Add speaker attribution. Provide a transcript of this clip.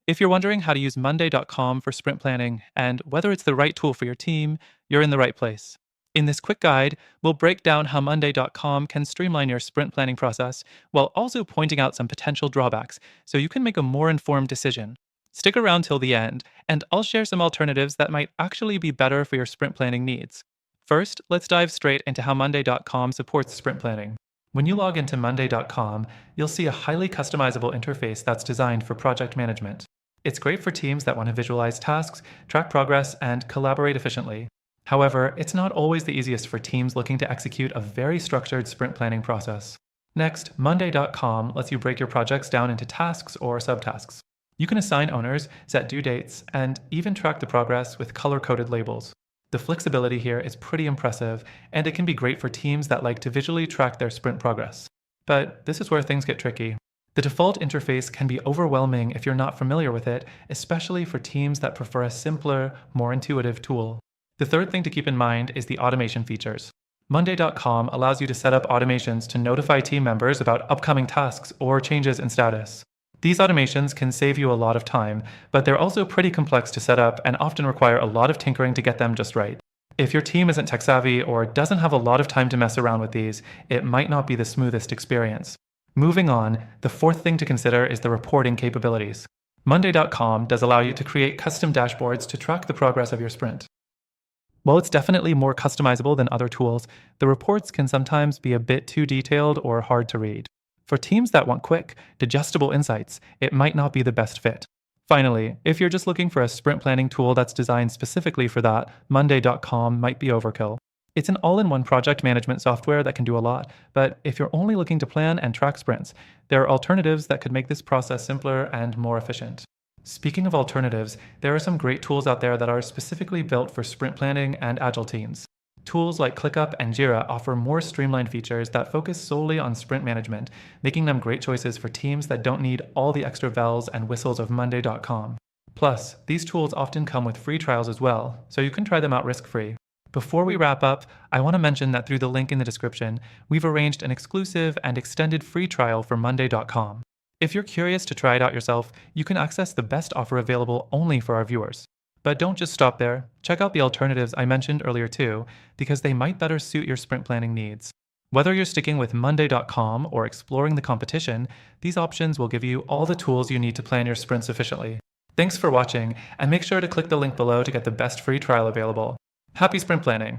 Speaker 1: If you're wondering how to use Monday.com for sprint planning and whether it's the right tool for your team, you're in the right place. In this quick guide, we'll break down how Monday.com can streamline your sprint planning process while also pointing out some potential drawbacks so you can make a more informed decision. Stick around till the end, and I'll share some alternatives that might actually be better for your sprint planning needs. First, let's dive straight into how Monday.com supports sprint planning. When you log into Monday.com, you'll see a highly customizable interface that's designed for project management. It's great for teams that want to visualize tasks, track progress, and collaborate efficiently. However, it's not always the easiest for teams looking to execute a very structured sprint planning process. Next, Monday.com lets you break your projects down into tasks or subtasks. You can assign owners, set due dates, and even track the progress with color-coded labels. The flexibility here is pretty impressive, and it can be great for teams that like to visually track their sprint progress. But this is where things get tricky. The default interface can be overwhelming if you're not familiar with it, especially for teams that prefer a simpler, more intuitive tool. The third thing to keep in mind is the automation features. Monday.com allows you to set up automations to notify team members about upcoming tasks or changes in status. These automations can save you a lot of time, but they're also pretty complex to set up and often require a lot of tinkering to get them just right. If your team isn't tech savvy or doesn't have a lot of time to mess around with these, it might not be the smoothest experience. Moving on, the fourth thing to consider is the reporting capabilities. Monday.com does allow you to create custom dashboards to track the progress of your sprint. While it's definitely more customizable than other tools, the reports can sometimes be a bit too detailed or hard to read. For teams that want quick, digestible insights, it might not be the best fit. Finally, if you're just looking for a sprint planning tool that's designed specifically for that, Monday.com might be overkill. It's an all-in-one project management software that can do a lot, but if you're only looking to plan and track sprints, there are alternatives that could make this process simpler and more efficient. Speaking of alternatives, there are some great tools out there that are specifically built for sprint planning and agile teams. Tools like ClickUp and Jira offer more streamlined features that focus solely on sprint management, making them great choices for teams that don't need all the extra bells and whistles of Monday.com. Plus, these tools often come with free trials as well, so you can try them out risk-free. Before we wrap up, I want to mention that through the link in the description, we've arranged an exclusive and extended free trial for Monday.com. If you're curious to try it out yourself, you can access the best offer available only for our viewers. But don't just stop there. Check out the alternatives I mentioned earlier too, because they might better suit your sprint planning needs. Whether you're sticking with Monday.com or exploring the competition, these options will give you all the tools you need to plan your sprints efficiently. Thanks for watching, and make sure to click the link below to get the best free trial available. Happy sprint planning!